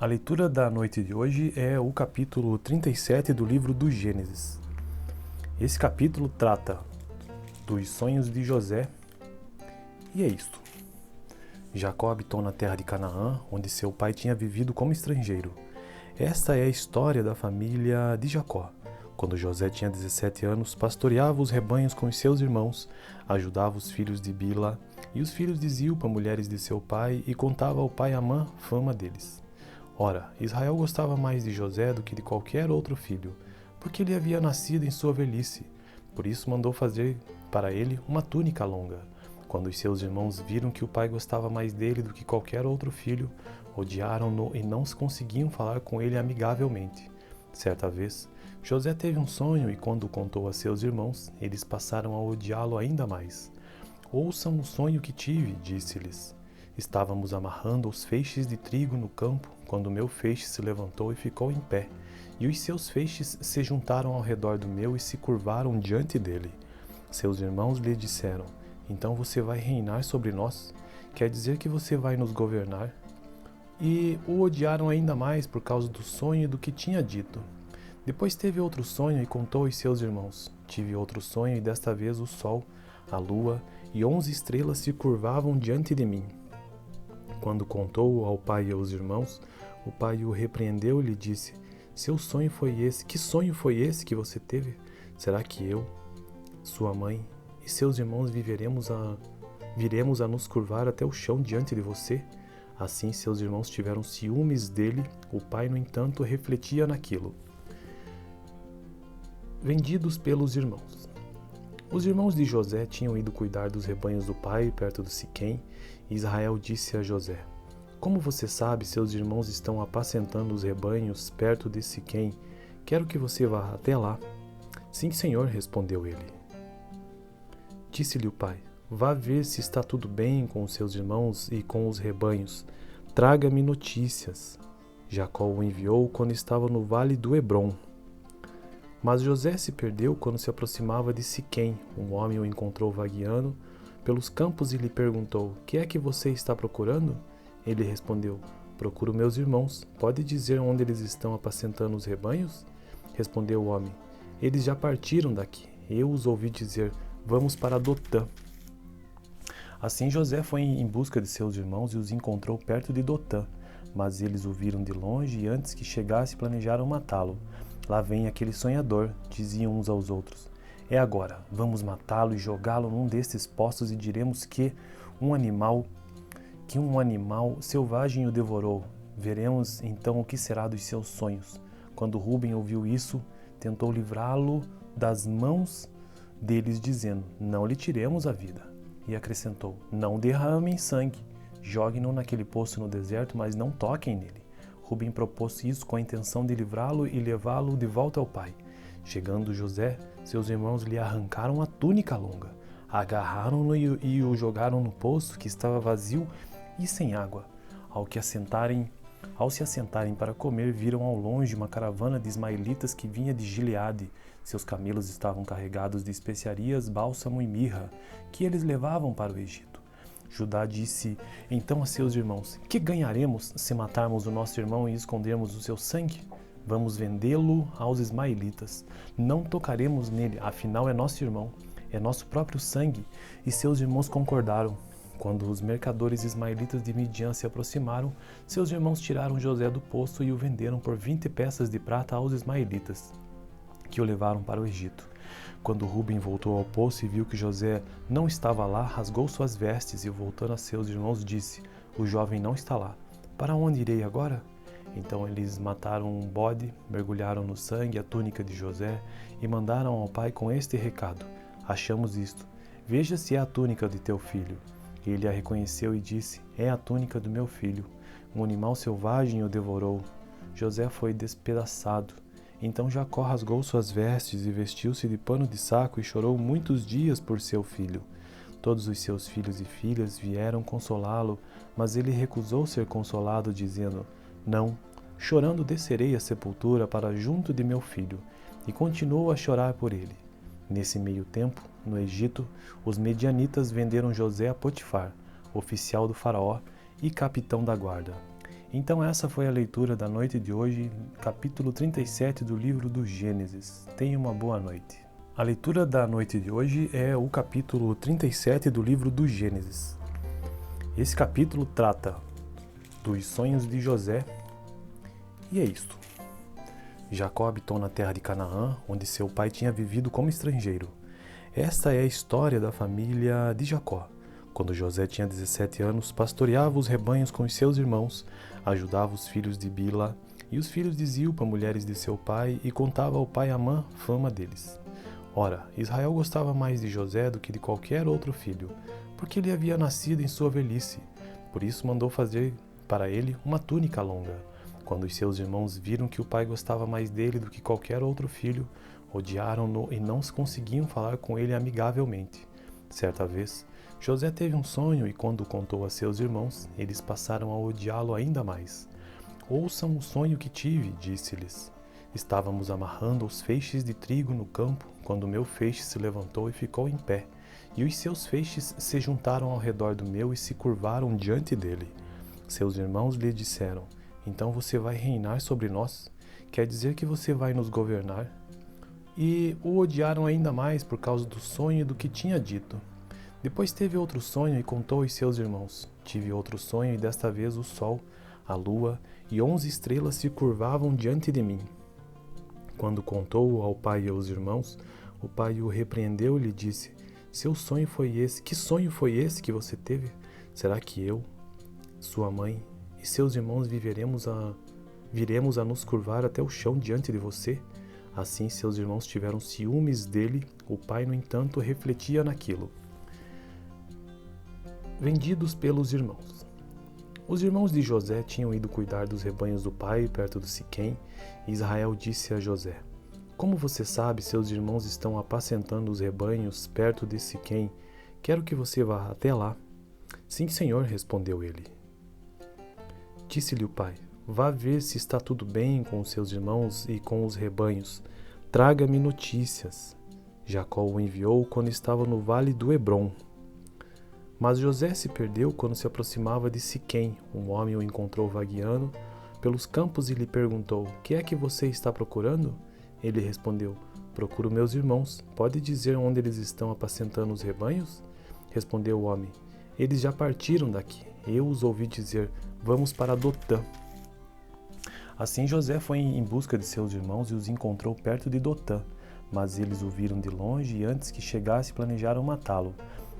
A leitura da noite de hoje é o capítulo 37 do livro do Gênesis. Esse capítulo trata dos sonhos de José e é isto. Jacó habitou na terra de Canaã, onde seu pai tinha vivido como estrangeiro. Esta é a história da família de Jacó. Quando José tinha 17 anos, pastoreava os rebanhos com os seus irmãos, ajudava os filhos de Bila e os filhos de Zilpa, mulheres de seu pai, e contava ao pai Amã fama deles. Ora, Israel gostava mais de José do que de qualquer outro filho, porque ele havia nascido em sua velhice. Por isso mandou fazer para ele uma túnica longa. Quando os seus irmãos viram que o pai gostava mais dele do que qualquer outro filho, odiaram-no e não conseguiam falar com ele amigavelmente. Certa vez, José teve um sonho e quando o contou a seus irmãos, eles passaram a odiá-lo ainda mais. Ouçam o sonho que tive, disse-lhes. Estávamos amarrando os feixes de trigo no campo, quando o meu feixe se levantou e ficou em pé, e os seus feixes se juntaram ao redor do meu e se curvaram diante dele. Seus irmãos lhe disseram, então você vai reinar sobre nós? Quer dizer que você vai nos governar? E o odiaram ainda mais por causa do sonho e do que tinha dito. Depois teve outro sonho e contou aos seus irmãos. Tive outro sonho e desta vez o sol, a lua e 11 estrelas se curvavam diante de mim. Quando contou ao pai e aos irmãos, o pai o repreendeu e lhe disse, seu sonho foi esse? Que sonho foi esse que você teve? Será que eu, sua mãe e seus irmãos viremos a nos curvar até o chão diante de você? Assim seus irmãos tiveram ciúmes dele, o pai, no entanto, refletia naquilo. Vendidos pelos irmãos. Os irmãos de José tinham ido cuidar dos rebanhos do pai, perto de Siquém, e Israel disse a José, como você sabe, seus irmãos estão apacentando os rebanhos perto de Siquém. Quero que você vá até lá. Sim, senhor, respondeu ele. Disse-lhe o pai, vá ver se está tudo bem com os seus irmãos e com os rebanhos. Traga-me notícias. Jacó o enviou quando estava no vale do Hebrom. Mas José se perdeu quando se aproximava de Siquém. Um homem o encontrou vagueando pelos campos e lhe perguntou, que é que você está procurando? Ele respondeu, procuro meus irmãos. Pode dizer onde eles estão apacentando os rebanhos? Respondeu o homem, eles já partiram daqui. Eu os ouvi dizer, vamos para Dotã. Assim José foi em busca de seus irmãos e os encontrou perto de Dotã. Mas eles o viram de longe e antes que chegasse planejaram matá-lo. Lá vem aquele sonhador, diziam uns aos outros. É agora, vamos matá-lo e jogá-lo num destes poços e diremos que um animal selvagem o devorou. Veremos então o que será dos seus sonhos. Quando Rúben ouviu isso, tentou livrá-lo das mãos deles, dizendo, não lhe tiremos a vida. E acrescentou, não derramem sangue, joguem-no naquele poço no deserto, mas não toquem nele. Rúben propôs isso com a intenção de livrá-lo e levá-lo de volta ao pai. Chegando José, seus irmãos lhe arrancaram a túnica longa, agarraram-no e o jogaram no poço que estava vazio e sem água. Ao se assentarem para comer, viram ao longe uma caravana de ismaelitas que vinha de Gileade. Seus camelos estavam carregados de especiarias, bálsamo e mirra, que eles levavam para o Egito. Judá disse então a seus irmãos, que ganharemos se matarmos o nosso irmão e escondermos o seu sangue? Vamos vendê-lo aos ismaelitas. Não tocaremos nele, afinal é nosso irmão, é nosso próprio sangue. E seus irmãos concordaram. Quando os mercadores ismaelitas de Midian se aproximaram, seus irmãos tiraram José do poço e o venderam por 20 peças de prata aos ismaelitas, que o levaram para o Egito. Quando Rúben voltou ao poço e viu que José não estava lá, rasgou suas vestes e, voltando a seus irmãos, disse, o jovem não está lá. Para onde irei agora? Então eles mataram um bode, mergulharam no sangue a túnica de José e mandaram ao pai com este recado, achamos isto, veja se é a túnica de teu filho. Ele a reconheceu e disse, é a túnica do meu filho. Um animal selvagem o devorou. José foi despedaçado. Então Jacó rasgou suas vestes e vestiu-se de pano de saco e chorou muitos dias por seu filho. Todos os seus filhos e filhas vieram consolá-lo, mas ele recusou ser consolado, dizendo, não, chorando descerei à sepultura para junto de meu filho. E continuou a chorar por ele. Nesse meio tempo, no Egito, os medianitas venderam José a Potifar, oficial do faraó e capitão da guarda. Então essa foi a leitura da noite de hoje, capítulo 37 do livro do Gênesis. Tenha uma boa noite. A leitura da noite de hoje é o capítulo 37 do livro do Gênesis. Esse capítulo trata dos sonhos de José e é isto. Jacó habitou na terra de Canaã, onde seu pai tinha vivido como estrangeiro. Esta é a história da família de Jacó. Quando José tinha 17 anos, pastoreava os rebanhos com os seus irmãos, ajudava os filhos de Bila e os filhos de Zilpa, mulheres de seu pai, e contava ao pai Amã fama deles. Ora, Israel gostava mais de José do que de qualquer outro filho, porque ele havia nascido em sua velhice. Por isso mandou fazer para ele uma túnica longa. Quando os seus irmãos viram que o pai gostava mais dele do que qualquer outro filho, odiaram-no e não conseguiam falar com ele amigavelmente. Certa vez, José teve um sonho e quando o contou a seus irmãos, eles passaram a odiá-lo ainda mais. Ouçam o sonho que tive, disse-lhes. Estávamos amarrando os feixes de trigo no campo, quando o meu feixe se levantou e ficou em pé, e os seus feixes se juntaram ao redor do meu e se curvaram diante dele. Seus irmãos lhe disseram, então você vai reinar sobre nós? Quer dizer que você vai nos governar? E o odiaram ainda mais por causa do sonho e do que tinha dito. Depois teve outro sonho e contou aos seus irmãos. Tive outro sonho e desta vez o sol, a lua e 11 estrelas se curvavam diante de mim. Quando contou ao pai e aos irmãos, o pai o repreendeu e lhe disse, seu sonho foi esse? Que sonho foi esse que você teve? Será que eu, sua mãe e seus irmãos viremos a nos curvar até o chão diante de você? Assim seus irmãos tiveram ciúmes dele, o pai, no entanto, refletia naquilo. Vendidos pelos irmãos. Os irmãos de José tinham ido cuidar dos rebanhos do pai perto de Siquém, e Israel disse a José, como você sabe, seus irmãos estão apacentando os rebanhos perto de Siquém, quero que você vá até lá. Sim, senhor, respondeu ele. Disse-lhe o pai, vá ver se está tudo bem com os seus irmãos e com os rebanhos. Traga-me notícias. Jacó o enviou quando estava no vale do Hebrom. Mas José se perdeu quando se aproximava de Siquém. Um homem o encontrou vagueando pelos campos e lhe perguntou, que é que você está procurando? Ele respondeu, procuro meus irmãos. Pode dizer onde eles estão apacentando os rebanhos? Respondeu o homem, eles já partiram daqui. Eu os ouvi dizer, vamos para Dotã. Assim José foi em busca de seus irmãos e os encontrou perto de Dotã. Mas eles o viram de longe e antes que chegasse planejaram matá-lo.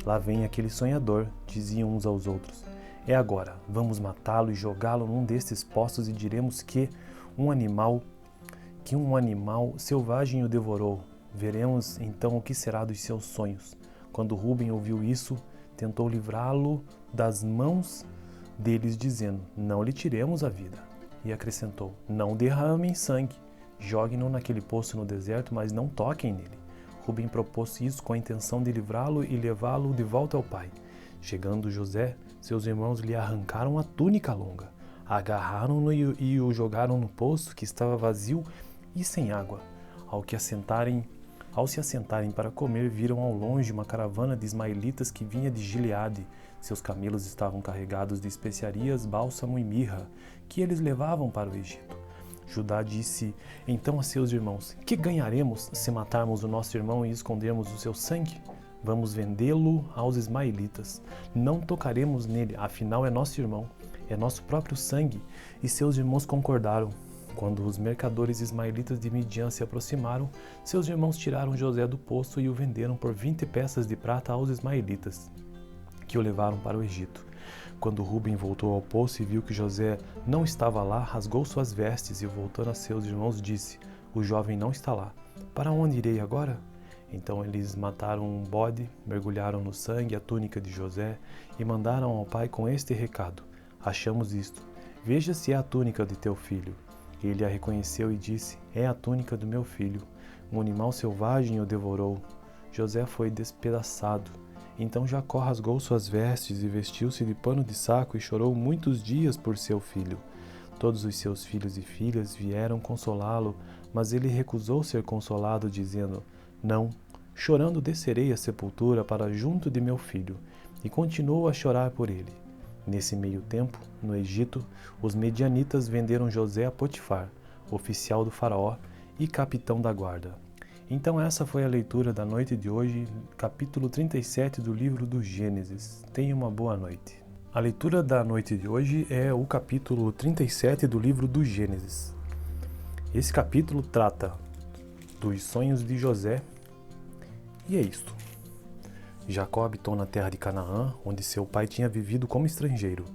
Lá vem aquele sonhador, diziam uns aos outros. É agora, vamos matá-lo e jogá-lo num destes poços e diremos que um animal selvagem o devorou. Veremos então o que será dos seus sonhos. Quando Rúben ouviu isso, tentou livrá-lo das mãos deles, dizendo, não lhe tiremos a vida. E acrescentou, não derramem sangue, joguem-no naquele poço no deserto, mas não toquem nele. Rúben propôs isso com a intenção de livrá-lo e levá-lo de volta ao pai. Chegando José, seus irmãos lhe arrancaram a túnica longa, agarraram-no e o jogaram no poço que estava vazio e sem água. Ao se assentarem para comer, viram ao longe uma caravana de ismaelitas que vinha de Gileade. Seus camelos estavam carregados de especiarias, bálsamo e mirra, que eles levavam para o Egito. Judá disse então a seus irmãos, que ganharemos se matarmos o nosso irmão e escondermos o seu sangue? Vamos vendê-lo aos ismaelitas. Não tocaremos nele, afinal é nosso irmão, é nosso próprio sangue. E seus irmãos concordaram. Quando os mercadores ismaelitas de Midian se aproximaram, seus irmãos tiraram José do poço e o venderam por 20 peças de prata aos ismaelitas, que o levaram para o Egito. Quando Rúben voltou ao poço e viu que José não estava lá, rasgou suas vestes e, voltando a seus irmãos, disse, o jovem não está lá. Para onde irei agora? Então eles mataram um bode, mergulharam no sangue a túnica de José e mandaram ao pai com este recado, achamos isto, veja se é a túnica de teu filho. Ele a reconheceu e disse, é a túnica do meu filho. Um animal selvagem o devorou. José foi despedaçado. Então Jacó rasgou suas vestes e vestiu-se de pano de saco e chorou muitos dias por seu filho. Todos os seus filhos e filhas vieram consolá-lo, mas ele recusou ser consolado, dizendo, não, chorando descerei à sepultura para junto de meu filho, e continuou a chorar por ele. Nesse meio tempo, no Egito, os medianitas venderam José a Potifar, oficial do faraó e capitão da guarda. Então essa foi a leitura da noite de hoje, capítulo 37 do livro do Gênesis. Tenha uma boa noite. A leitura da noite de hoje é o capítulo 37 do livro do Gênesis. Esse capítulo trata dos sonhos de José e é isto. Jacó habitou na terra de Canaã, onde seu pai tinha vivido como estrangeiro.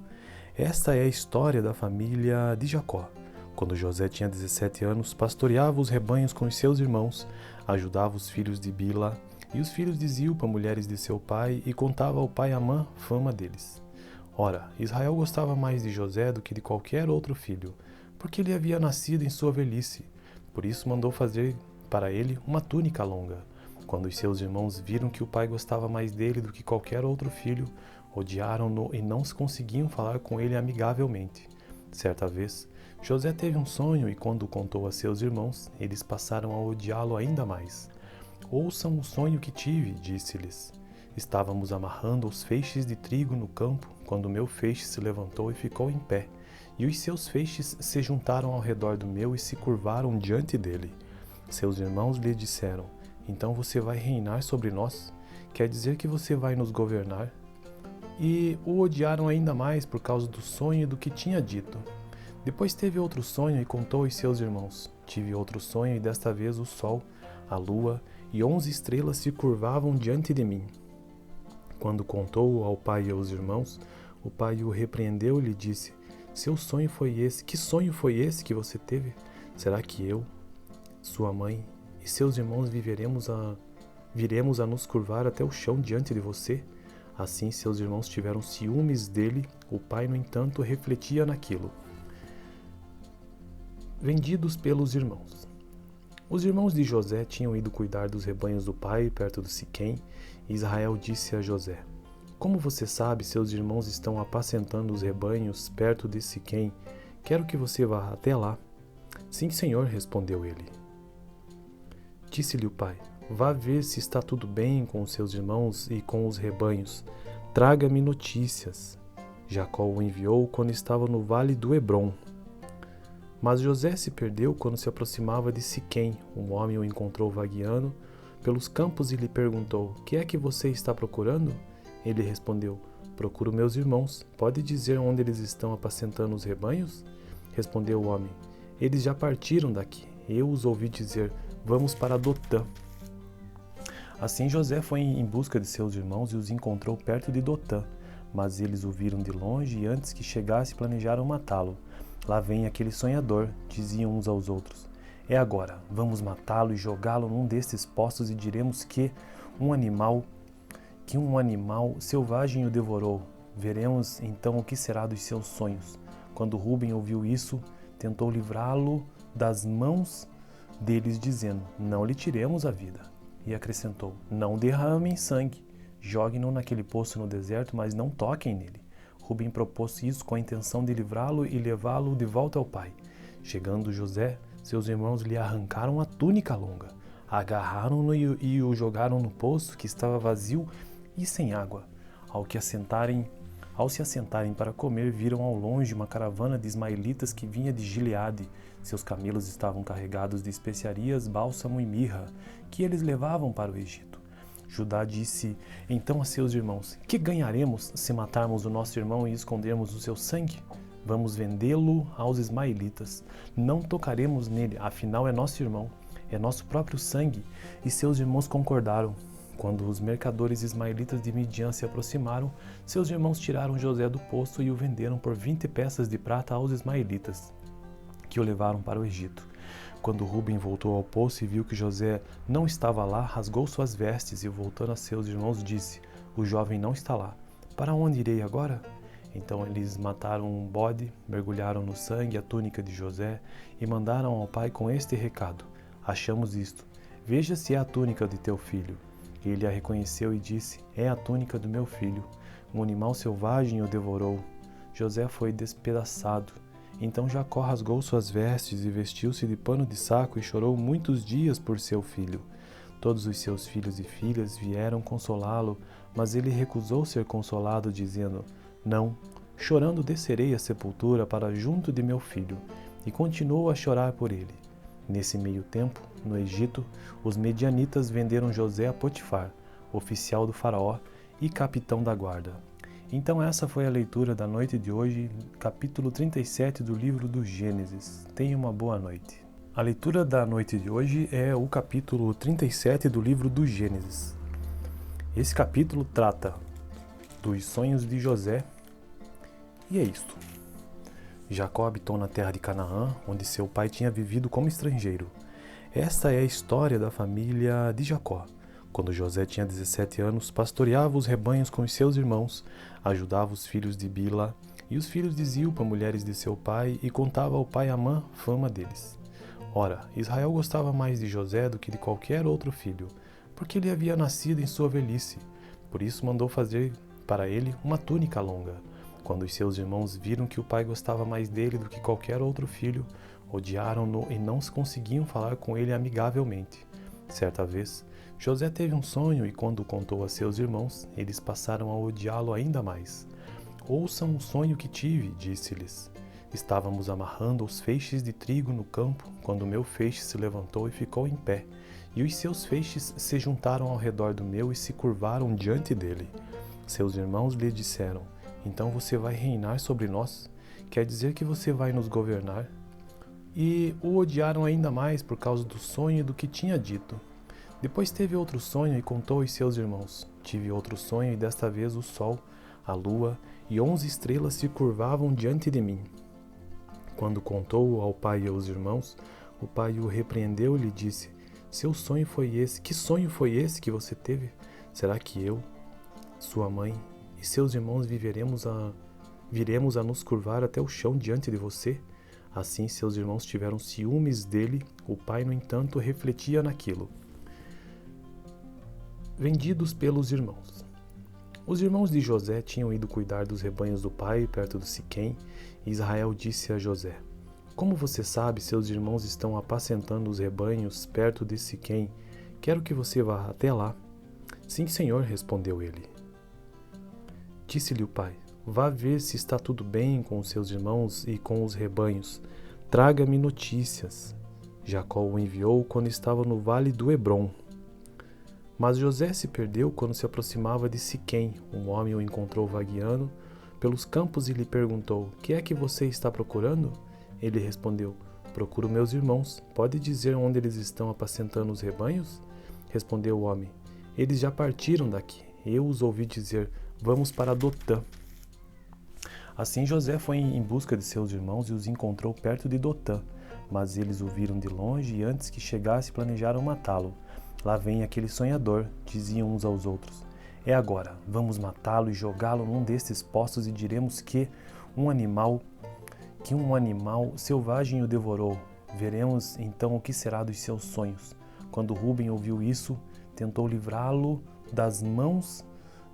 Esta é a história da família de Jacó. Quando José tinha 17 anos, pastoreava os rebanhos com os seus irmãos, ajudava os filhos de Bila e os filhos de Zilpa, mulheres de seu pai, e contava ao pai Amã fama deles. Ora, Israel gostava mais de José do que de qualquer outro filho, porque ele havia nascido em sua velhice. Por isso mandou fazer para ele uma túnica longa. Quando os seus irmãos viram que o pai gostava mais dele do que qualquer outro filho, odiaram-no e não conseguiam falar com ele amigavelmente. Certa vez, José teve um sonho e quando o contou a seus irmãos, eles passaram a odiá-lo ainda mais. Ouçam o sonho que tive, disse-lhes. Estávamos amarrando os feixes de trigo no campo, quando o meu feixe se levantou e ficou em pé, e os seus feixes se juntaram ao redor do meu e se curvaram diante dele. Seus irmãos lhe disseram, então você vai reinar sobre nós? Quer dizer que você vai nos governar? E o odiaram ainda mais por causa do sonho e do que tinha dito. Depois teve outro sonho e contou aos seus irmãos. Tive outro sonho e desta vez o sol, a lua e 11 estrelas se curvavam diante de mim. Quando contou ao pai e aos irmãos, o pai o repreendeu e lhe disse, seu sonho foi esse? Que sonho foi esse que você teve? Será que eu, sua mãe e seus irmãos viremos a nos curvar até o chão diante de você? Assim seus irmãos tiveram ciúmes dele, o pai, no entanto, refletia naquilo. Vendidos pelos irmãos. Os irmãos de José tinham ido cuidar dos rebanhos do pai, perto de Siquém, e Israel disse a José, como você sabe, seus irmãos estão apacentando os rebanhos perto de Siquém. Quero que você vá até lá. Sim, senhor, respondeu ele. Disse-lhe o pai, vá ver se está tudo bem com os seus irmãos e com os rebanhos. Traga-me notícias. Jacó o enviou quando estava no vale do Hebrom. Mas José se perdeu quando se aproximava de Siquém. Um homem o encontrou vagueando pelos campos e lhe perguntou, que é que você está procurando? Ele respondeu, procuro meus irmãos. Pode dizer onde eles estão apacentando os rebanhos? Respondeu o homem, eles já partiram daqui. Eu os ouvi dizer, vamos para Dotã. Assim José foi em busca de seus irmãos e os encontrou perto de Dotã. Mas eles o viram de longe e antes que chegasse planejaram matá-lo. Lá vem aquele sonhador, diziam uns aos outros. É agora, vamos matá-lo e jogá-lo num destes poços e diremos que um animal selvagem o devorou. Veremos então o que será dos seus sonhos. Quando Rúben ouviu isso, tentou livrá-lo das mãos deles, dizendo, não lhe tiremos a vida. E acrescentou, não derramem sangue, joguem-no naquele poço no deserto, mas não toquem nele. Rúben propôs isso com a intenção de livrá-lo e levá-lo de volta ao pai. Chegando José, seus irmãos lhe arrancaram a túnica longa, agarraram-no e o jogaram no poço que estava vazio e sem água. Ao se assentarem para comer, viram ao longe uma caravana de ismaelitas que vinha de Gileade. Seus camelos estavam carregados de especiarias, bálsamo e mirra, que eles levavam para o Egito. Judá disse então a seus irmãos, que ganharemos se matarmos o nosso irmão e escondermos o seu sangue? Vamos vendê-lo aos ismaelitas. Não tocaremos nele, afinal é nosso irmão, é nosso próprio sangue. E seus irmãos concordaram. Quando os mercadores ismaelitas de Midian se aproximaram, seus irmãos tiraram José do poço e o venderam por 20 peças de prata aos ismaelitas, que o levaram para o Egito. Quando Rúben voltou ao poço e viu que José não estava lá, rasgou suas vestes e, voltando a seus irmãos, disse, o jovem não está lá. Para onde irei agora? Então eles mataram um bode, mergulharam no sangue a túnica de José e mandaram ao pai com este recado, achamos isto, veja se é a túnica de teu filho. Ele a reconheceu e disse, é a túnica do meu filho. Um animal selvagem o devorou. José foi despedaçado. Então Jacó rasgou suas vestes e vestiu-se de pano de saco e chorou muitos dias por seu filho. Todos os seus filhos e filhas vieram consolá-lo, mas ele recusou ser consolado, dizendo, não, Chorando descerei à sepultura para junto de meu filho, e continuou a chorar por ele. Nesse meio tempo, no Egito, os medianitas venderam José a Potifar, oficial do faraó e capitão da guarda. Então essa foi a leitura da noite de hoje, capítulo 37 do livro do Gênesis. Tenha uma boa noite. A leitura da noite de hoje é o capítulo 37 do livro do Gênesis. Esse capítulo trata dos sonhos de José, e é isto. Jacó habitou na terra de Canaã, onde seu pai tinha vivido como estrangeiro. Esta é a história da família de Jacó. Quando José tinha 17 anos, pastoreava os rebanhos com os seus irmãos, ajudava os filhos de Bila e os filhos de Zilpa, mulheres de seu pai, e contava ao pai Amã fama deles. Ora, Israel gostava mais de José do que de qualquer outro filho, porque ele havia nascido em sua velhice. Por isso mandou fazer para ele uma túnica longa. Quando os seus irmãos viram que o pai gostava mais dele do que qualquer outro filho, odiaram-no e não conseguiam falar com ele amigavelmente. Certa vez, José teve um sonho e quando o contou a seus irmãos, eles passaram a odiá-lo ainda mais. Ouçam o sonho que tive, disse-lhes. Estávamos amarrando os feixes de trigo no campo, quando o meu feixe se levantou e ficou em pé, e os seus feixes se juntaram ao redor do meu e se curvaram diante dele. Seus irmãos lhe disseram: então você vai reinar sobre nós? Quer dizer que você vai nos governar? E o odiaram ainda mais por causa do sonho e do que tinha dito. Depois teve outro sonho e contou aos seus irmãos. Tive outro sonho e desta vez o sol, a lua e 11 estrelas se curvavam diante de mim. Quando contou ao pai e aos irmãos, o pai o repreendeu e lhe disse: seu sonho foi esse? Que sonho foi esse que você teve? Será que eu, sua mãe e seus irmãos viremos a nos curvar até o chão diante de você? Assim seus irmãos tiveram ciúmes dele, o pai, no entanto, refletia naquilo. Vendidos pelos irmãos. Os irmãos de José tinham ido cuidar dos rebanhos do pai, perto de Siquém, e Israel disse a José: como você sabe, seus irmãos estão apacentando os rebanhos perto de Siquém. Quero que você vá até lá. Sim, senhor, respondeu ele. Disse-lhe o pai: vá ver se está tudo bem com os seus irmãos e com os rebanhos. Traga-me notícias. Jacó o enviou quando estava no vale do Hebrom. Mas José se perdeu quando se aproximava de Siquém. Um homem o encontrou vagueando pelos campos e lhe perguntou: que é que você está procurando? Ele respondeu: procuro meus irmãos. Pode dizer onde eles estão apacentando os rebanhos? Respondeu o homem: eles já partiram daqui. Eu os ouvi dizer: vamos para Dotã. Assim José foi em busca de seus irmãos e os encontrou perto de Dotã. Mas eles o viram de longe e antes que chegasse planejaram matá-lo. Lá vem aquele sonhador, diziam uns aos outros. É agora, vamos matá-lo e jogá-lo num destes poços e diremos que um animal selvagem o devorou. Veremos então o que será dos seus sonhos. Quando Rúben ouviu isso, tentou livrá-lo das mãos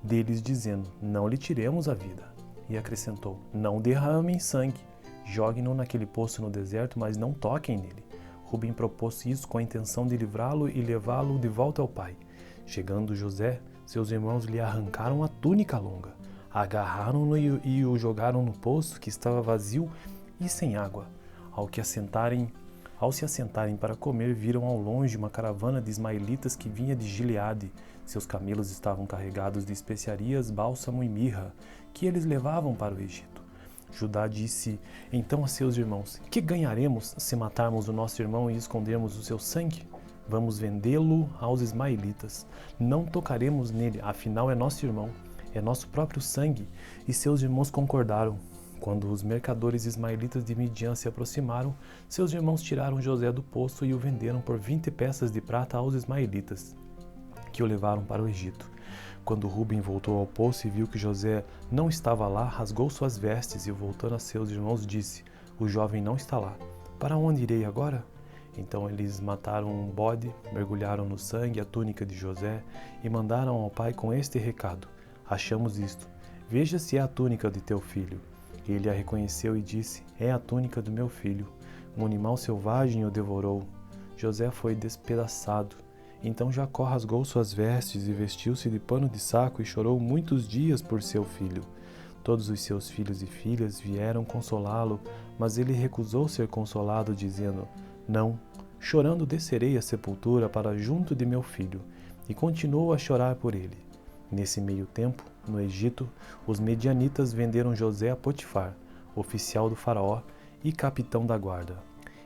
deles, dizendo: não lhe tiremos a vida. E acrescentou: não derramem sangue, joguem-no naquele poço no deserto, mas não toquem nele. Rúben propôs isso com a intenção de livrá-lo e levá-lo de volta ao pai. Chegando José, seus irmãos lhe arrancaram a túnica longa, agarraram-no e o jogaram no poço, que estava vazio e sem água. Ao se assentarem para comer, viram ao longe uma caravana de ismaelitas que vinha de Gileade. Seus camelos estavam carregados de especiarias, bálsamo e mirra, que eles levavam para o Egito. Judá disse então a seus irmãos: que ganharemos se matarmos o nosso irmão e escondermos o seu sangue? Vamos vendê-lo aos ismaelitas. Não tocaremos nele, afinal é nosso irmão, é nosso próprio sangue. E seus irmãos concordaram. Quando os mercadores ismaelitas de Midian se aproximaram, seus irmãos tiraram José do poço e o venderam por 20 peças de prata aos ismaelitas, que o levaram para o Egito. Quando Rúben voltou ao poço e viu que José não estava lá, rasgou suas vestes e, voltando a seus irmãos, disse: o jovem não está lá. Para onde irei agora? Então eles mataram um bode, mergulharam no sangue a túnica de José e mandaram ao pai com este recado: achamos isto, veja se é a túnica de teu filho. Ele a reconheceu e disse: é a túnica do meu filho. Um animal selvagem o devorou. José foi despedaçado. Então Jacó rasgou suas vestes e vestiu-se de pano de saco e chorou muitos dias por seu filho. Todos os seus filhos e filhas vieram consolá-lo, mas ele recusou ser consolado, dizendo: Não, chorando descerei à sepultura para junto de meu filho. E continuou a chorar por ele. Nesse meio tempo, no Egito, os medianitas venderam José a Potifar, oficial do faraó e capitão da guarda.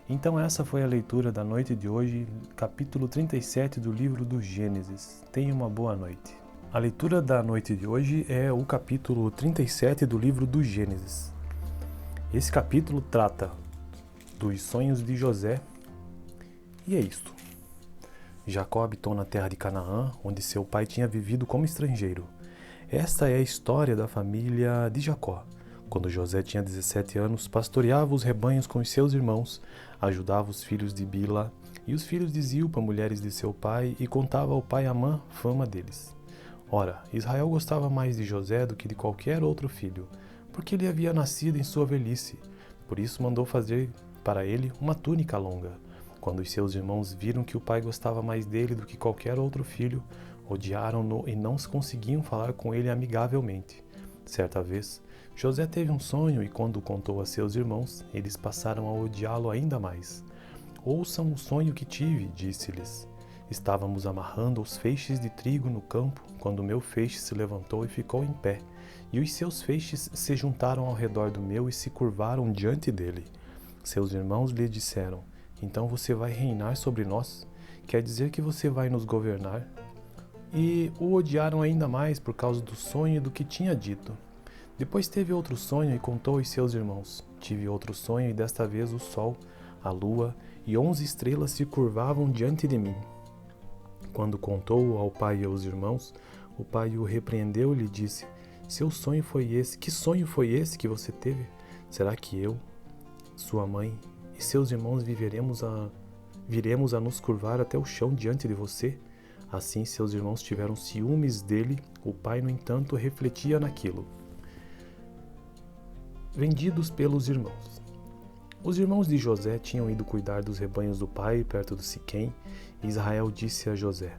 Então essa foi a leitura da noite de hoje, capítulo 37 do livro do Gênesis. Tenha uma boa noite. A leitura da noite de hoje é o capítulo 37 do livro do Gênesis. Esse capítulo trata dos sonhos de José e é isto. Jacó habitou na terra de Canaã, onde seu pai tinha vivido como estrangeiro. Esta é a história da família de Jacó. Quando José tinha 17 anos, pastoreava os rebanhos com os seus irmãos, ajudava os filhos de Bila e os filhos de Zilpa, mulheres de seu pai, e contava ao pai Amã fama deles. Ora, Israel gostava mais de José do que de qualquer outro filho, porque ele havia nascido em sua velhice. Por isso mandou fazer para ele uma túnica longa. Quando os seus irmãos viram que o pai gostava mais dele do que qualquer outro filho, odiaram-no e não conseguiam falar com ele amigavelmente. Certa vez, José teve um sonho e quando o contou a seus irmãos, eles passaram a odiá-lo ainda mais. Ouçam o sonho que tive, disse-lhes. Estávamos amarrando os feixes de trigo no campo, quando o meu feixe se levantou e ficou em pé, e os seus feixes se juntaram ao redor do meu e se curvaram diante dele. Seus irmãos lhe disseram: Então você vai reinar sobre nós? Quer dizer que você vai nos governar? E o odiaram ainda mais por causa do sonho e do que tinha dito. Depois teve outro sonho e contou aos seus irmãos. Tive outro sonho e desta vez o sol, a lua e 11 estrelas se curvavam diante de mim. Quando contou ao pai e aos irmãos, o pai o repreendeu e lhe disse: Seu sonho foi esse? Que sonho foi esse que você teve? Será que eu, sua mãe e seus irmãos viremos a nos curvar até o chão diante de você? Assim seus irmãos tiveram ciúmes dele, o pai, no entanto, refletia naquilo. Vendidos pelos irmãos. Os irmãos de José tinham ido cuidar dos rebanhos do pai, perto de Siquém, e Israel disse a José: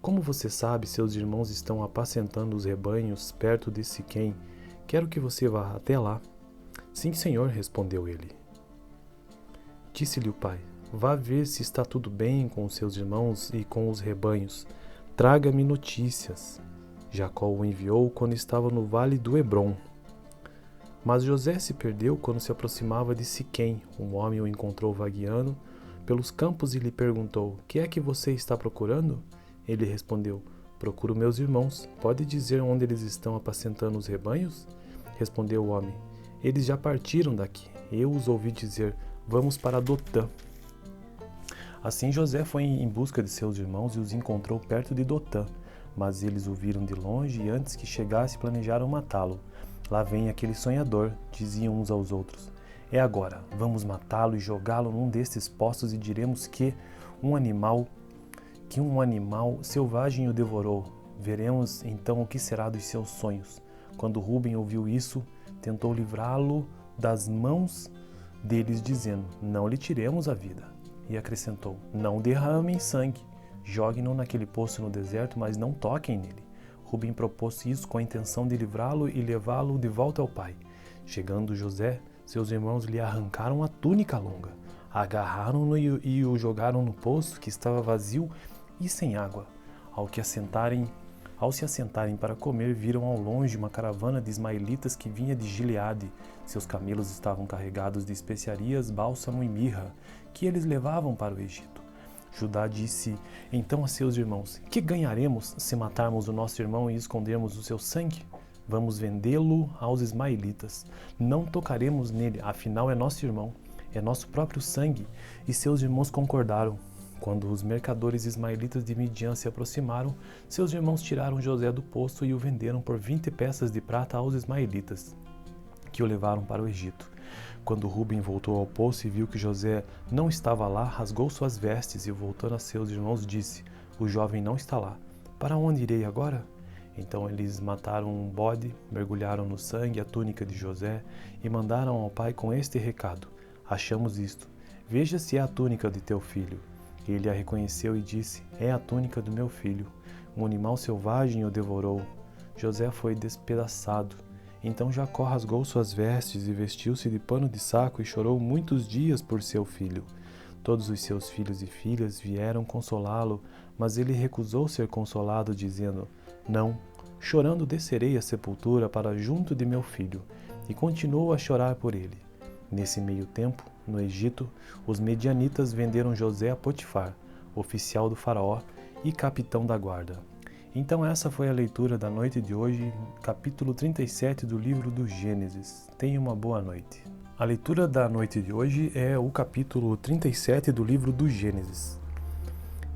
Como você sabe, seus irmãos estão apacentando os rebanhos perto de Siquém. Quero que você vá até lá. Sim, senhor, respondeu ele. Disse-lhe o pai: Vá ver se está tudo bem com os seus irmãos e com os rebanhos. Traga-me notícias. Jacó o enviou quando estava no vale do Hebrom. Mas José se perdeu quando se aproximava de Siquém. Um homem o encontrou vagueando pelos campos e lhe perguntou: Que é que você está procurando? Ele respondeu: Procuro meus irmãos. Pode dizer onde eles estão apacentando os rebanhos? Respondeu o homem: Eles já partiram daqui. Eu os ouvi dizer: Vamos para Dotã. Assim José foi em busca de seus irmãos e os encontrou perto de Dotã. Mas eles o viram de longe e antes que chegasse planejaram matá-lo. Lá vem aquele sonhador, diziam uns aos outros. É agora, vamos matá-lo e jogá-lo num destes poços e diremos que um animal selvagem o devorou. Veremos então o que será dos seus sonhos. Quando Rúben ouviu isso, tentou livrá-lo das mãos deles, dizendo: Não lhe tiremos a vida. E acrescentou: Não derramem sangue. Joguem-no naquele poço no deserto, mas não toquem nele. Rúben propôs isso com a intenção de livrá-lo e levá-lo de volta ao pai. Chegando José, seus irmãos lhe arrancaram a túnica longa, agarraram-no e o jogaram no poço, que estava vazio e sem água. Ao se assentarem para comer, viram ao longe uma caravana de ismaelitas que vinha de Gileade. Seus camelos estavam carregados de especiarias, bálsamo e mirra, que eles levavam para o Egito. Judá disse então a seus irmãos: Que ganharemos se matarmos o nosso irmão e escondermos o seu sangue? Vamos vendê-lo aos ismaelitas. Não tocaremos nele, afinal é nosso irmão, é nosso próprio sangue. E seus irmãos concordaram. Quando os mercadores ismaelitas de Midian se aproximaram, seus irmãos tiraram José do poço e o venderam por 20 peças de prata aos ismaelitas, que o levaram para o Egito. Quando Rúben voltou ao poço e viu que José não estava lá, rasgou suas vestes e, voltando a seus irmãos, disse: O jovem não está lá. Para onde irei agora? Então eles mataram um bode, mergulharam no sangue a túnica de José e mandaram ao pai com este recado: Achamos isto. Veja se é a túnica de teu filho. Ele a reconheceu e disse: É a túnica do meu filho. Um animal selvagem o devorou. José foi despedaçado Então Jacó rasgou suas vestes e vestiu-se de pano de saco e chorou muitos dias por seu filho. Todos os seus filhos e filhas vieram consolá-lo, mas ele recusou ser consolado, dizendo: Não, chorando descerei à sepultura para junto de meu filho. E continuou a chorar por ele. Nesse meio tempo, no Egito, os medianitas venderam José a Potifar, oficial do faraó e capitão da guarda. Então essa foi a leitura da noite de hoje, capítulo 37 do livro do Gênesis. Tenha uma boa noite. A leitura da noite de hoje é o capítulo 37 do livro do Gênesis.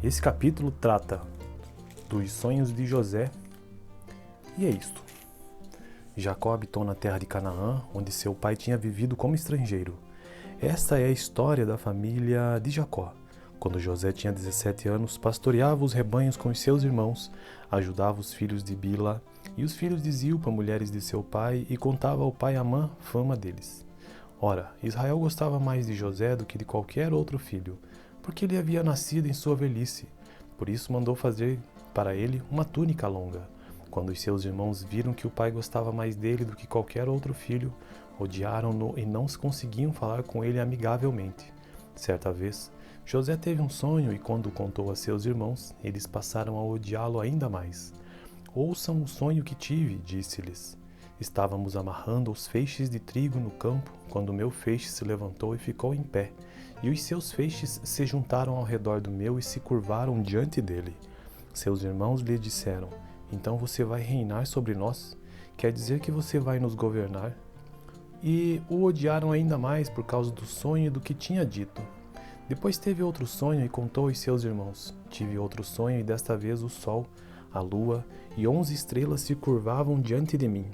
Esse capítulo trata dos sonhos de José e é isto. Jacó habitou na terra de Canaã, onde seu pai tinha vivido como estrangeiro. Esta é a história da família de Jacó. Quando José tinha 17 anos, pastoreava os rebanhos com os seus irmãos, ajudava os filhos de Bila e os filhos de Zilpa, mulheres de seu pai, e contava ao pai Amã fama deles. Ora, Israel gostava mais de José do que de qualquer outro filho, porque ele havia nascido em sua velhice. Por isso mandou fazer para ele uma túnica longa. Quando os seus irmãos viram que o pai gostava mais dele do que qualquer outro filho, odiaram-no e não conseguiam falar com ele amigavelmente. Certa vez, José teve um sonho e quando o contou a seus irmãos, eles passaram a odiá-lo ainda mais. Ouçam o sonho que tive, disse-lhes. Estávamos amarrando os feixes de trigo no campo, quando o meu feixe se levantou e ficou em pé, e os seus feixes se juntaram ao redor do meu e se curvaram diante dele. Seus irmãos lhe disseram: Então você vai reinar sobre nós? Quer dizer que você vai nos governar? E o odiaram ainda mais por causa do sonho e do que tinha dito. Depois teve outro sonho e contou aos seus irmãos. Tive outro sonho e desta vez o sol, a lua e 11 estrelas se curvavam diante de mim.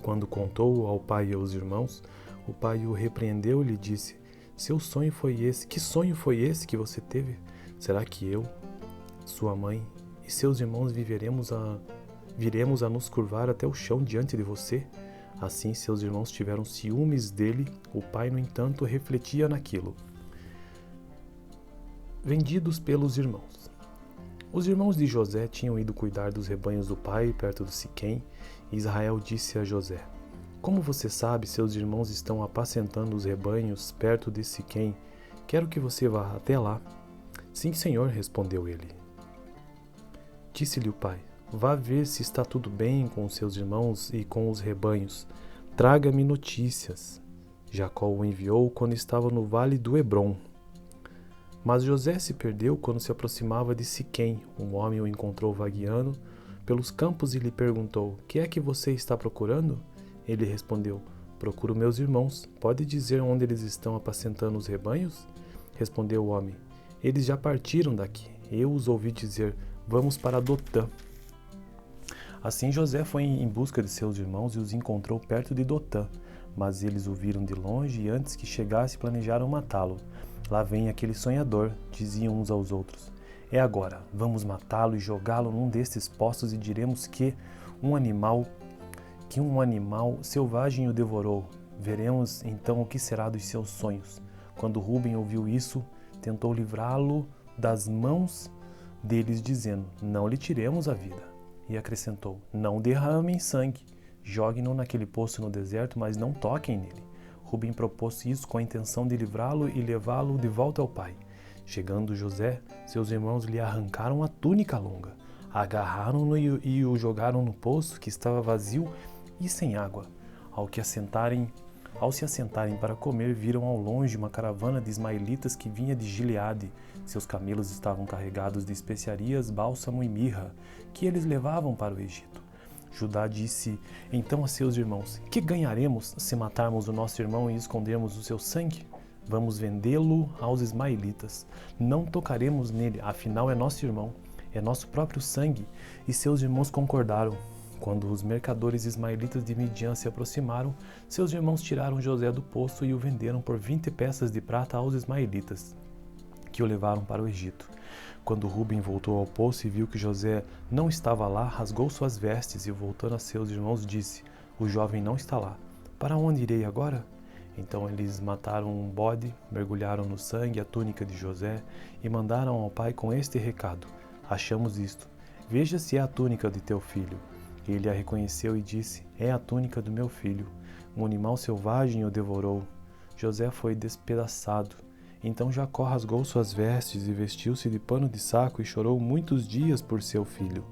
Quando contou ao pai e aos irmãos, o pai o repreendeu e lhe disse: Seu sonho foi esse? Que sonho foi esse que você teve? Será que eu, sua mãe e seus irmãos viremos a nos curvar até o chão diante de você? Assim seus irmãos tiveram ciúmes dele. O pai, no entanto, refletia naquilo. Vendidos pelos irmãos. Os irmãos de José tinham ido cuidar dos rebanhos do pai, perto do Siquém, e Israel disse a José: Como você sabe, seus irmãos estão apacentando os rebanhos perto de Siquém. Quero que você vá até lá. Sim, senhor, respondeu ele. Disse-lhe o pai: Vá ver se está tudo bem com os seus irmãos e com os rebanhos. Traga-me notícias. Jacó o enviou quando estava no vale do Hebrom. Mas José se perdeu quando se aproximava de Siquém. Um homem o encontrou vagueando pelos campos e lhe perguntou: Que é que você está procurando? Ele respondeu: Procuro meus irmãos. Pode dizer onde eles estão apacentando os rebanhos? Respondeu o homem: Eles já partiram daqui. Eu os ouvi dizer: Vamos para Dotã. Assim José foi em busca de seus irmãos e os encontrou perto de Dotã. Mas eles o viram de longe e antes que chegasse planejaram matá-lo. Lá vem aquele sonhador, diziam uns aos outros. É agora, vamos matá-lo e jogá-lo num destes poços e diremos que um animal selvagem o devorou. Veremos então o que será dos seus sonhos. Quando Rúben ouviu isso, tentou livrá-lo das mãos deles, dizendo: Não lhe tiremos a vida. E acrescentou: Não derramem sangue. Joguem-no naquele poço no deserto, mas não toquem nele. Rúben propôs isso com a intenção de livrá-lo e levá-lo de volta ao pai. Chegando José, seus irmãos lhe arrancaram a túnica longa, agarraram-no e o jogaram no poço, que estava vazio e sem água. Ao se assentarem para comer, viram ao longe uma caravana de ismaelitas que vinha de Gileade. Seus camelos estavam carregados de especiarias, bálsamo e mirra, que eles levavam para o Egito. Judá disse então a seus irmãos: Que ganharemos se matarmos o nosso irmão e escondermos o seu sangue? Vamos vendê-lo aos ismaelitas. Não tocaremos nele, afinal é nosso irmão, é nosso próprio sangue. E seus irmãos concordaram. Quando os mercadores ismaelitas de Midian se aproximaram, seus irmãos tiraram José do poço e o venderam por 20 peças de prata aos ismaelitas, que o levaram para o Egito. Quando Rúben voltou ao poço e viu que José não estava lá, rasgou suas vestes e, voltando a seus irmãos, disse: O jovem não está lá. Para onde irei agora? Então eles mataram um bode, mergulharam no sangue a túnica de José e mandaram ao pai com este recado: Achamos isto. Veja se é a túnica de teu filho. Ele a reconheceu e disse: é a túnica do meu filho. Um animal selvagem o devorou. José foi despedaçado. Então Jacó rasgou suas vestes e vestiu-se de pano de saco e chorou muitos dias por seu filho.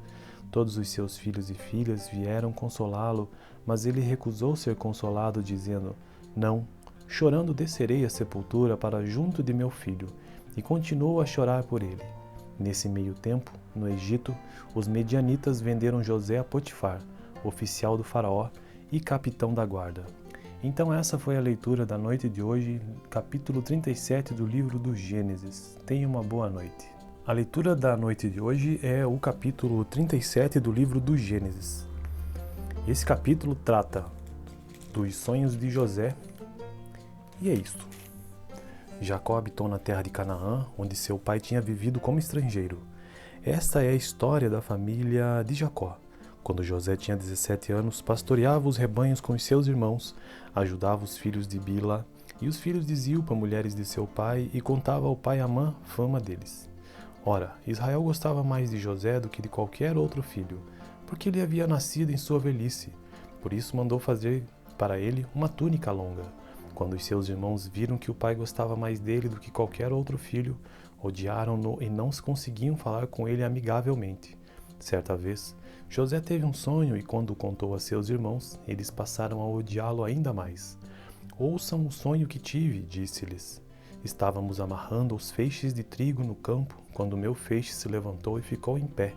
Todos os seus filhos e filhas vieram consolá-lo, mas ele recusou ser consolado, dizendo: não, chorando descerei à sepultura para junto de meu filho. E continuou a chorar por ele. Nesse meio tempo, no Egito, os medianitas venderam José a Potifar, oficial do faraó e capitão da guarda. Então essa foi a leitura da noite de hoje, capítulo 37 do livro do Gênesis. Tenha uma boa noite. A leitura da noite de hoje é o capítulo 37 do livro do Gênesis. Esse capítulo trata dos sonhos de José e é isso. Jacó habitou na terra de Canaã, onde seu pai tinha vivido como estrangeiro. Esta é a história da família de Jacó. Quando José tinha 17 anos, pastoreava os rebanhos com os seus irmãos, ajudava os filhos de Bila e os filhos de Zilpa, mulheres de seu pai, e contava ao pai Amã fama deles. Ora, Israel gostava mais de José do que de qualquer outro filho, porque ele havia nascido em sua velhice. Por isso mandou fazer para ele uma túnica longa. Quando os seus irmãos viram que o pai gostava mais dele do que qualquer outro filho, odiaram-no e não conseguiam falar com ele amigavelmente. Certa vez, José teve um sonho e quando o contou a seus irmãos, eles passaram a odiá-lo ainda mais. Ouçam o sonho que tive, disse-lhes. Estávamos amarrando os feixes de trigo no campo, quando o meu feixe se levantou e ficou em pé,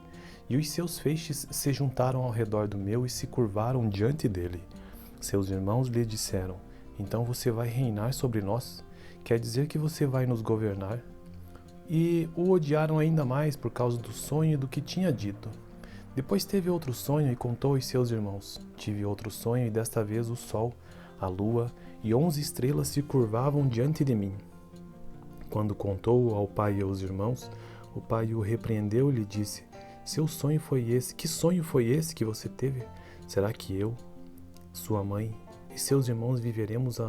e os seus feixes se juntaram ao redor do meu e se curvaram diante dele. Seus irmãos lhe disseram: então você vai reinar sobre nós? Quer dizer que você vai nos governar? E o odiaram ainda mais por causa do sonho e do que tinha dito. Depois teve outro sonho e contou aos seus irmãos. Tive outro sonho e desta vez o sol, a lua e 11 estrelas se curvavam diante de mim. Quando contou ao pai e aos irmãos, o pai o repreendeu e lhe disse: seu sonho foi esse? Que sonho foi esse que você teve? Será que eu, sua mãe e seus irmãos viveremos